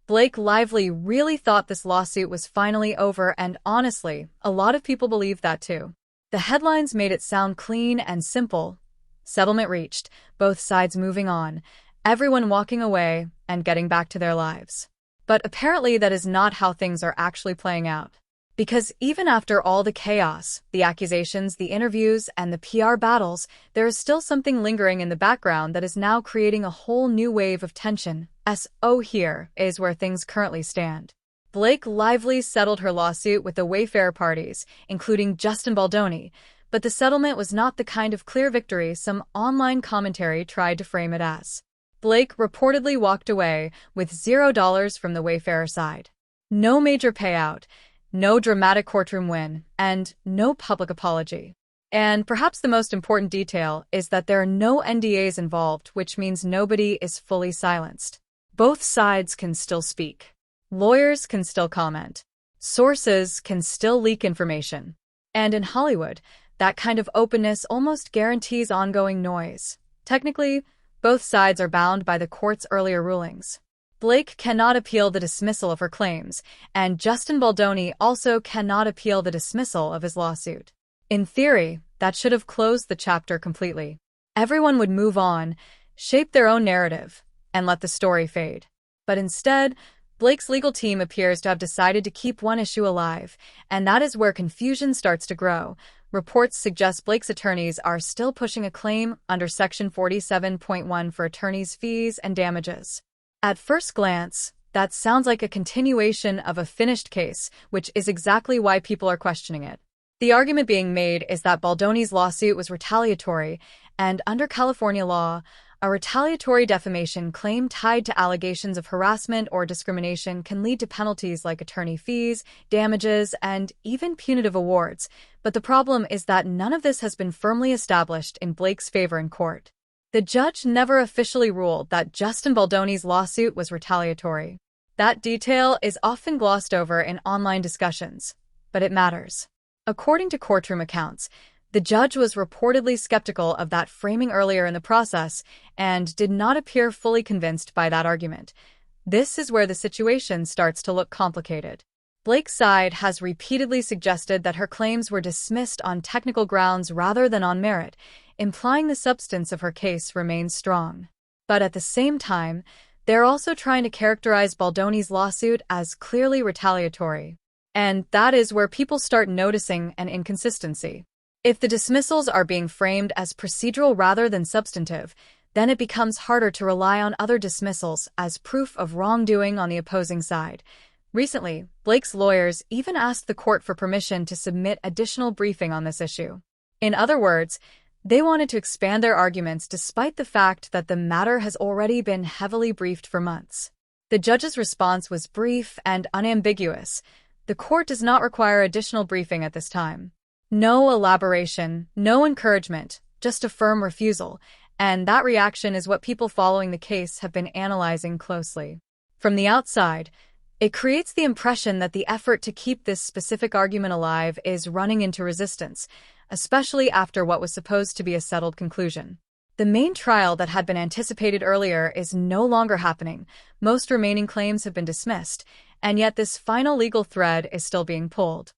Blake Lively really thought this lawsuit was finally over, and honestly, a lot of people believe that too. The headlines made it sound clean and simple. Settlement reached, both sides moving on, everyone walking away and getting back to their lives. But apparently that is not how things are actually playing out. Because even after all the chaos, the accusations, the interviews, and the PR battles, there is still something lingering in the background that is now creating a whole new wave of tension. So here is where things currently stand. Blake Lively settled her lawsuit with the Wayfair parties, including Justinbaldoni, but the settlement was not the kind of clear victory some online commentary tried to frame it as. Blake reportedly walked away with $0 from the Wayfair side. No major payout, no dramatic courtroom win, and no public apology. And perhaps the most important detail is that there are no NDAs involved, which means nobody is fully silenced. Both sides can still speak. Lawyers can still comment. Sources can still leak information. And in Hollywood, that kind of openness almost guarantees ongoing noise. Technically, both sides are bound by the court's earlier rulings. Blake cannot appeal the dismissal of her claims, and Justinbaldoni also cannot appeal the dismissal of his lawsuit. In theory, that should have closed the chapter completely. Everyone would move on, shape their own narrative, and let the story fade. But instead, Blake's legal team appears to have decided to keep one issue alive, and that is where confusion starts to grow. Reports suggest Blake's attorneys are still pushing a claim under Section 47.1 for attorneys' fees and damages. At first glance, that sounds like a continuation of a finished case, which is exactly why people are questioning it. The argument being made is that Baldoni's lawsuit was retaliatory, and under California law, a retaliatory defamation claim tied to allegations of harassment or discrimination can lead to penalties like attorney fees, damages, and even punitive awards. But the problem is that none of this has been firmly established in Blake's favor in court. The judge never officially ruled that Justinbaldoni's lawsuit was retaliatory. That detail is often glossed over in online discussions, but it matters. According to courtroom accounts, the judge was reportedly skeptical of that framing earlier in the process and did not appear fully convinced by that argument. This is where the situation starts to look complicated. Blake's side has repeatedly suggested that her claims were dismissed on technical grounds rather than on merit, implying the substance of her case remains strong. But at the same time, they're also trying to characterize Baldoni's lawsuit as clearly retaliatory. And that is where people start noticing an inconsistency. If the dismissals are being framed as procedural rather than substantive, then it becomes harder to rely on other dismissals as proof of wrongdoing on the opposing side. Recently, Blake's lawyers even asked the court for permission to submit additional briefing on this issue. In other words, they wanted to expand their arguments despite the fact that the matter has already been heavily briefed for months. The judge's response was brief and unambiguous. The court does not require additional briefing at this time. No elaboration, no encouragement, just a firm refusal, and that reaction is what people following the case have been analyzing closely. From the outside, it creates the impression that the effort to keep this specific argument alive is running into resistance, especially after what was supposed to be a settled conclusion. The main trial that had been anticipated earlier is no longer happening. Most remaining claims have been dismissed, and yet this final legal thread is still being pulled.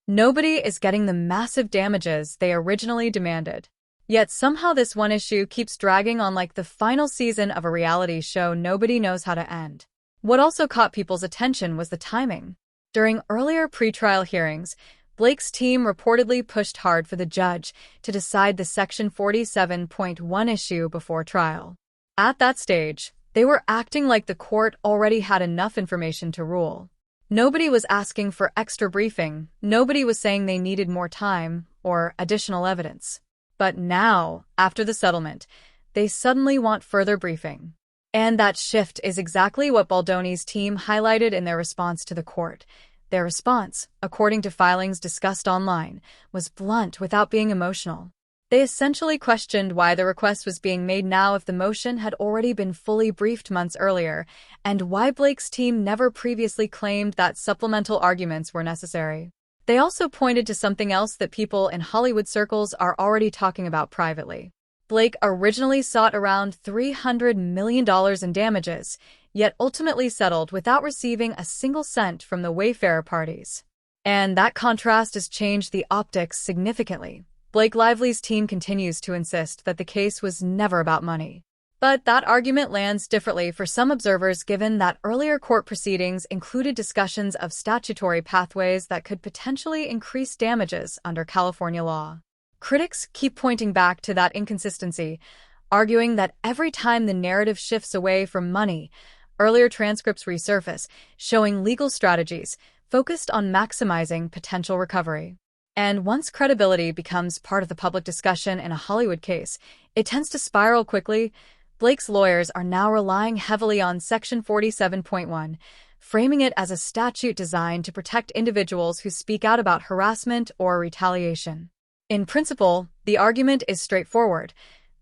Nobody is getting the massive damages they originally demanded. Yet somehow this one issue keeps dragging on like the final season of a reality show nobody knows how to end. What also caught people's attention was the timing. During earlier pretrial hearings, Blake's team reportedly pushed hard for the judge to decide the Section 47.1 issue before trial. At that stage, they were acting like the court already had enough information to rule. Nobody was asking for extra briefing, nobody was saying they needed more time or additional evidence. But now, after the settlement, they suddenly want further briefing. And that shift is exactly what Baldoni's team highlighted in their response to the court. Their response, according to filings discussed online, was blunt without being emotional. They essentially questioned why the request was being made now if the motion had already been fully briefed months earlier, and why Blake's team never previously claimed that supplemental arguments were necessary. They also pointed to something else that people in Hollywood circles are already talking about privately. Blake originally sought around $300 million in damages, yet ultimately settled without receiving a single cent from the Wayfarer parties. And that contrast has changed the optics significantly. Blake Lively's team continues to insist that the case was never about money. But that argument lands differently for some observers given that earlier court proceedings included discussions of statutory pathways that could potentially increase damages under California law. Critics keep pointing back to that inconsistency, arguing that every time the narrative shifts away from money, earlier transcripts resurface, showing legal strategies focused on maximizing potential recovery. And once credibility becomes part of the public discussion in a Hollywood case, it tends to spiral quickly. Blake's lawyers are now relying heavily on Section 47.1, framing it as a statute designed to protect individuals who speak out about harassment or retaliation. In principle, the argument is straightforward.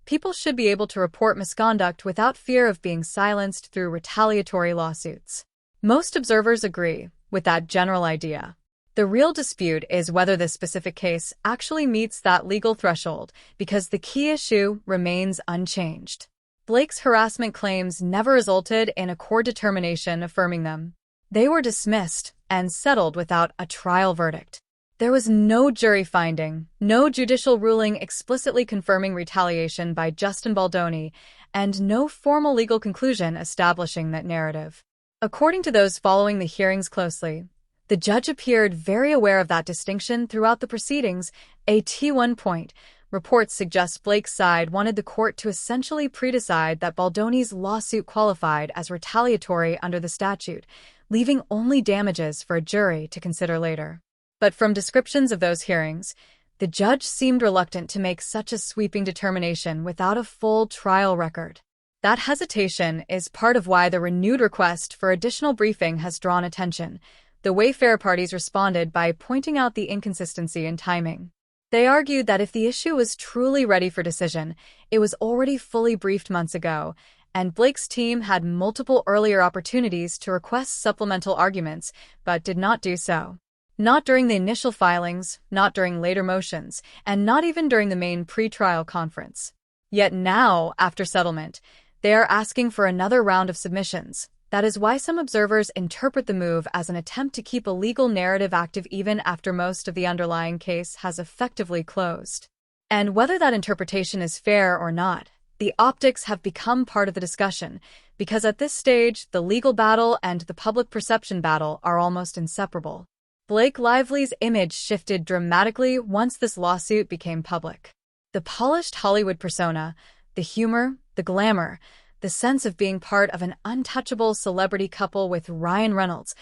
People should be able to report misconduct without fear of being silenced through retaliatory lawsuits. Most observers agree with that general idea. The real dispute is whether this specific case actually meets that legal threshold, because the key issue remains unchanged. Blake's harassment claims never resulted in a court determination affirming them. They were dismissed and settled without a trial verdict. There was no jury finding, no judicial ruling explicitly confirming retaliation by Justin Baldoni, and no formal legal conclusion establishing that narrative. According to those following the hearings closely, the judge appeared very aware of that distinction throughout the proceedings. At one point, reports suggest Blake's side wanted the court to essentially pre-decide that Baldoni's lawsuit qualified as retaliatory under the statute, leaving only damages for a jury to consider later. But from descriptions of those hearings, the judge seemed reluctant to make such a sweeping determination without a full trial record. That hesitation is part of why the renewed request for additional briefing has drawn attention. The Wayfarer parties responded by pointing out the inconsistency in timing. They argued that if the issue was truly ready for decision, it was already fully briefed months ago, and Blake's team had multiple earlier opportunities to request supplemental arguments, but did not do so. Not during the initial filings, not during later motions, and not even during the main pre-trial conference. Yet now, after settlement, they are asking for another round of submissions. That is why some observers interpret the move as an attempt to keep a legal narrative active even after most of the underlying case has effectively closed. And whether that interpretation is fair or not, the optics have become part of the discussion, because at this stage, the legal battle and the public perception battle are almost inseparable. Blake Lively's image shifted dramatically once this lawsuit became public. The polished Hollywood persona, the humor, the glamour, the sense of being part of an untouchable celebrity couple with Ryan Reynolds,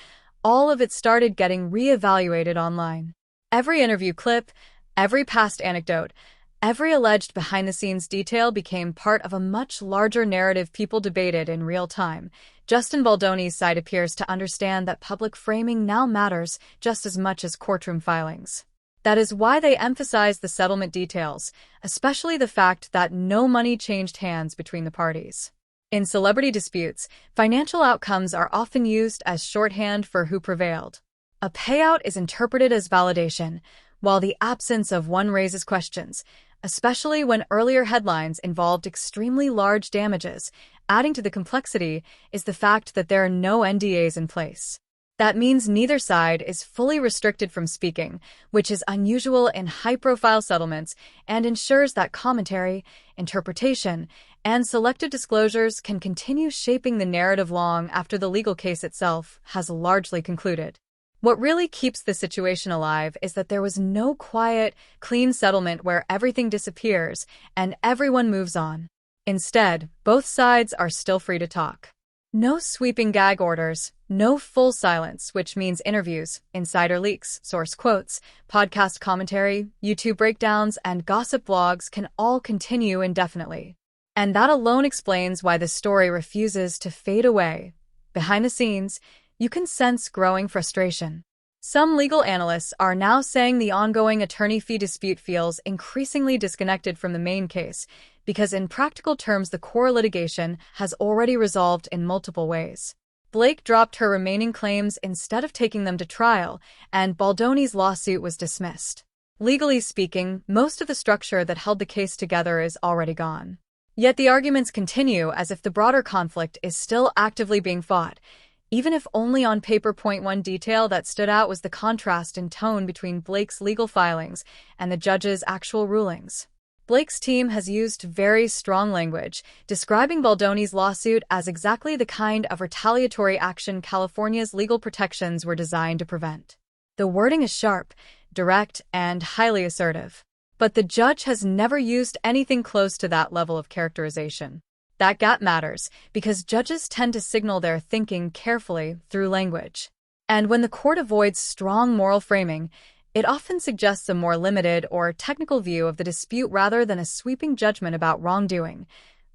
all of it started getting re-evaluated online. Every interview clip, every past anecdote, every alleged behind-the-scenes detail became part of a much larger narrative people debated in real time. Justin Baldoni's side appears to understand that public framing now matters just as much as courtroom filings. That is why they emphasize the settlement details, especially the fact that no money changed hands between the parties. In celebrity disputes, financial outcomes are often used as shorthand for who prevailed. A payout is interpreted as validation, while the absence of one raises questions, especially when earlier headlines involved extremely large damages. Adding to the complexity is the fact that there are no NDAs in place. That means neither side is fully restricted from speaking, which is unusual in high-profile settlements and ensures that commentary, interpretation, and selective disclosures can continue shaping the narrative long after the legal case itself has largely concluded. What really keeps the situation alive is that there was no quiet, clean settlement where everything disappears and everyone moves on. Instead, both sides are still free to talk. No sweeping gag orders, no full silence, which means interviews, insider leaks, source quotes, podcast commentary, YouTube breakdowns, and gossip blogs can all continue indefinitely. And that alone explains why the story refuses to fade away. Behind the scenes, you can sense growing frustration. Some legal analysts are now saying the ongoing attorney fee dispute feels increasingly disconnected from the main case, because in practical terms the core litigation has already resolved in multiple ways. Blake dropped her remaining claims instead of taking them to trial, and Baldoni's lawsuit was dismissed. Legally speaking, most of the structure that held the case together is already gone. Yet the arguments continue as if the broader conflict is still actively being fought, even if only on paper. One detail that stood out was the contrast in tone between Blake's legal filings and the judge's actual rulings. Blake's team has used very strong language, describing Baldoni's lawsuit as exactly the kind of retaliatory action California's legal protections were designed to prevent. The wording is sharp, direct, and highly assertive. But the judge has never used anything close to that level of characterization. That gap matters because judges tend to signal their thinking carefully through language. And when the court avoids strong moral framing, it often suggests a more limited or technical view of the dispute rather than a sweeping judgment about wrongdoing.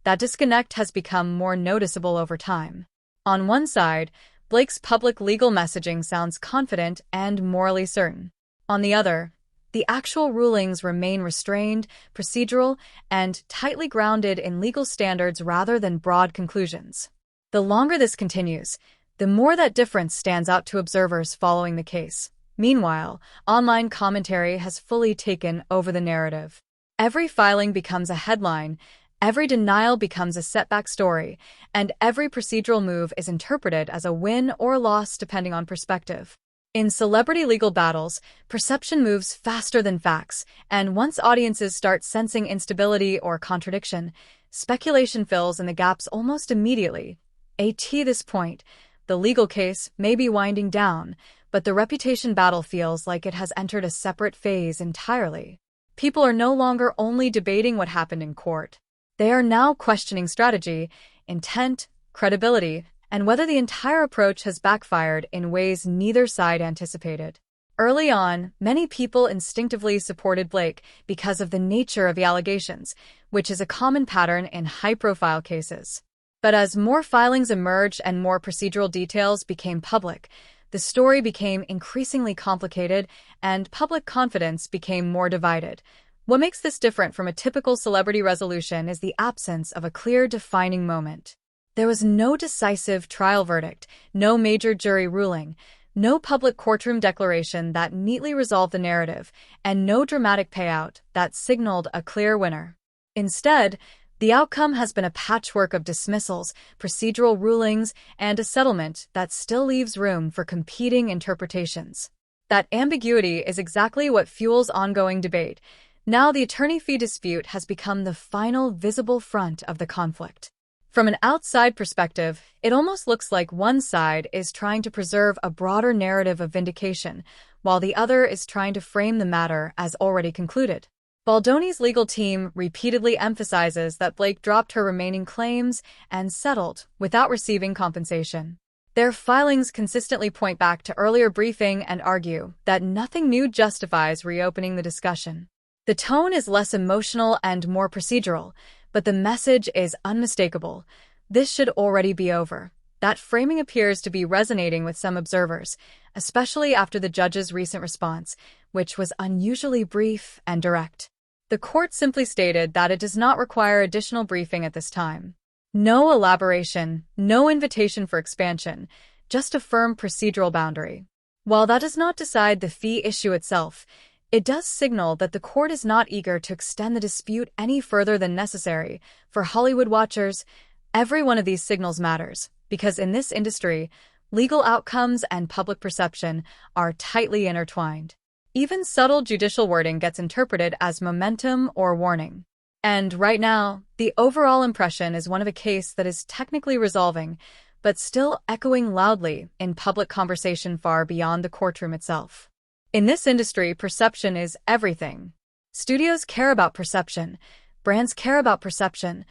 That disconnect has become more noticeable over time. On one side, Blake's public legal messaging sounds confident and morally certain. On the other, the actual rulings remain restrained, procedural, and tightly grounded in legal standards rather than broad conclusions. The longer this continues, the more that difference stands out to observers following the case. Meanwhile, online commentary has fully taken over the narrative. Every filing becomes a headline, every denial becomes a setback story, and every procedural move is interpreted as a win or loss depending on perspective. In celebrity legal battles, perception moves faster than facts, and once audiences start sensing instability or contradiction, speculation fills in the gaps almost immediately. At this point, the legal case may be winding down, but the reputation battle feels like it has entered a separate phase entirely. People are no longer only debating what happened in court. They are now questioning strategy, intent, credibility, and whether the entire approach has backfired in ways neither side anticipated. Early on, many people instinctively supported Blake because of the nature of the allegations, which is a common pattern in high-profile cases. But as more filings emerged and more procedural details became public, the story became increasingly complicated and public confidence became more divided. What makes this different from a typical celebrity resolution is the absence of a clear defining moment. There was no decisive trial verdict, no major jury ruling, no public courtroom declaration that neatly resolved the narrative, and no dramatic payout that signaled a clear winner. Instead, the outcome has been a patchwork of dismissals, procedural rulings, and a settlement that still leaves room for competing interpretations. That ambiguity is exactly what fuels ongoing debate. Now the attorney fee dispute has become the final visible front of the conflict. From an outside perspective, it almost looks like one side is trying to preserve a broader narrative of vindication, while the other is trying to frame the matter as already concluded. Baldoni's legal team repeatedly emphasizes that Blake dropped her remaining claims and settled without receiving compensation. Their filings consistently point back to earlier briefing and argue that nothing new justifies reopening the discussion. The tone is less emotional and more procedural, but the message is unmistakable. This should already be over. That framing appears to be resonating with some observers, especially after the judge's recent response, which was unusually brief and direct. The court simply stated that it does not require additional briefing at this time. No elaboration, no invitation for expansion, just a firm procedural boundary. While that does not decide the fee issue itself, it does signal that the court is not eager to extend the dispute any further than necessary. For Hollywood watchers, every one of these signals matters, because in this industry, legal outcomes and public perception are tightly intertwined. Even subtle judicial wording gets interpreted as momentum or warning. And right now, the overall impression is one of a case that is technically resolving, but still echoing loudly in public conversation far beyond the courtroom itself. In this industry, perception is everything. Studios care about perception, brands care about perception,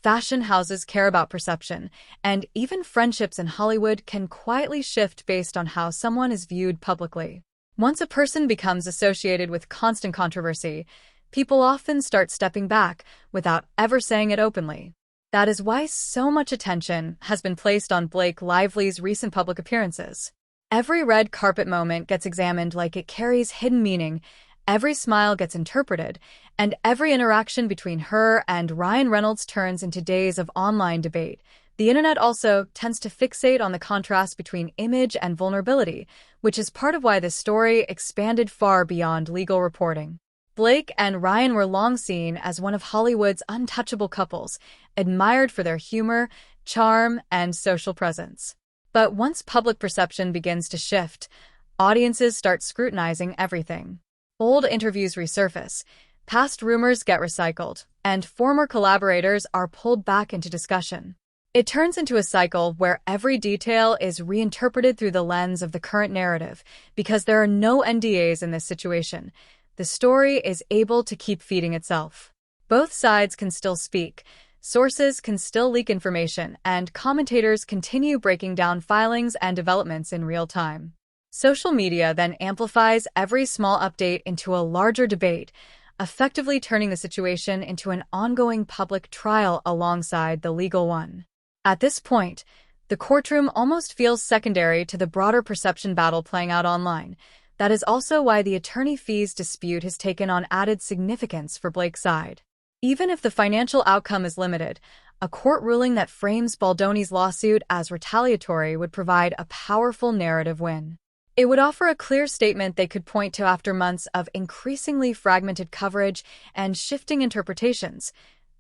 fashion houses care about perception, and even friendships in Hollywood can quietly shift based on how someone is viewed publicly. Once a person becomes associated with constant controversy, people often start stepping back without ever saying it openly. That is why so much attention has been placed on Blake Lively's recent public appearances. Every red carpet moment gets examined like it carries hidden meaning, every smile gets interpreted, and every interaction between her and Ryan Reynolds turns into days of online debate. The internet also tends to fixate on the contrast between image and vulnerability, which is part of why this story expanded far beyond legal reporting. Blake and Ryan were long seen as one of Hollywood's untouchable couples, admired for their humor, charm, and social presence. But once public perception begins to shift, audiences start scrutinizing everything. Old interviews resurface, past rumors get recycled, and former collaborators are pulled back into discussion. It turns into a cycle where every detail is reinterpreted through the lens of the current narrative. Because there are no NDAs in this situation, the story is able to keep feeding itself. Both sides can still speak, sources can still leak information, and commentators continue breaking down filings and developments in real time. Social media then amplifies every small update into a larger debate, effectively turning the situation into an ongoing public trial alongside the legal one. At this point, the courtroom almost feels secondary to the broader perception battle playing out online. That is also why the attorney fees dispute has taken on added significance for Blake's side. Even if the financial outcome is limited, a court ruling that frames Baldoni's lawsuit as retaliatory would provide a powerful narrative win. It would offer a clear statement they could point to after months of increasingly fragmented coverage and shifting interpretations.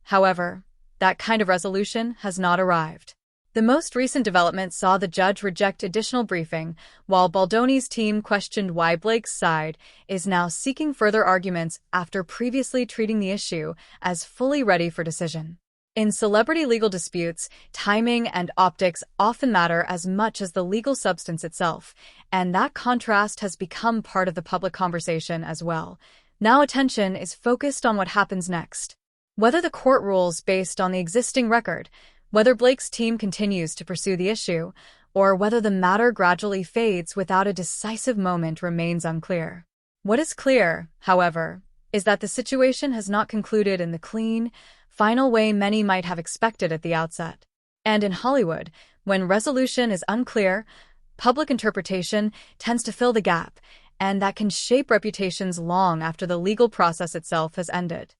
However, that kind of resolution has not arrived. The most recent development saw the judge reject additional briefing, while Baldoni's team questioned why Blake's side is now seeking further arguments after previously treating the issue as fully ready for decision. In celebrity legal disputes, timing and optics often matter as much as the legal substance itself, and that contrast has become part of the public conversation as well. Now attention is focused on what happens next. Whether the court rules based on the existing record, whether Blake's team continues to pursue the issue, or whether the matter gradually fades without a decisive moment remains unclear. What is clear, however, is that the situation has not concluded in the clean, final way many might have expected at the outset. And in Hollywood, when resolution is unclear, public interpretation tends to fill the gap, and that can shape reputations long after the legal process itself has ended.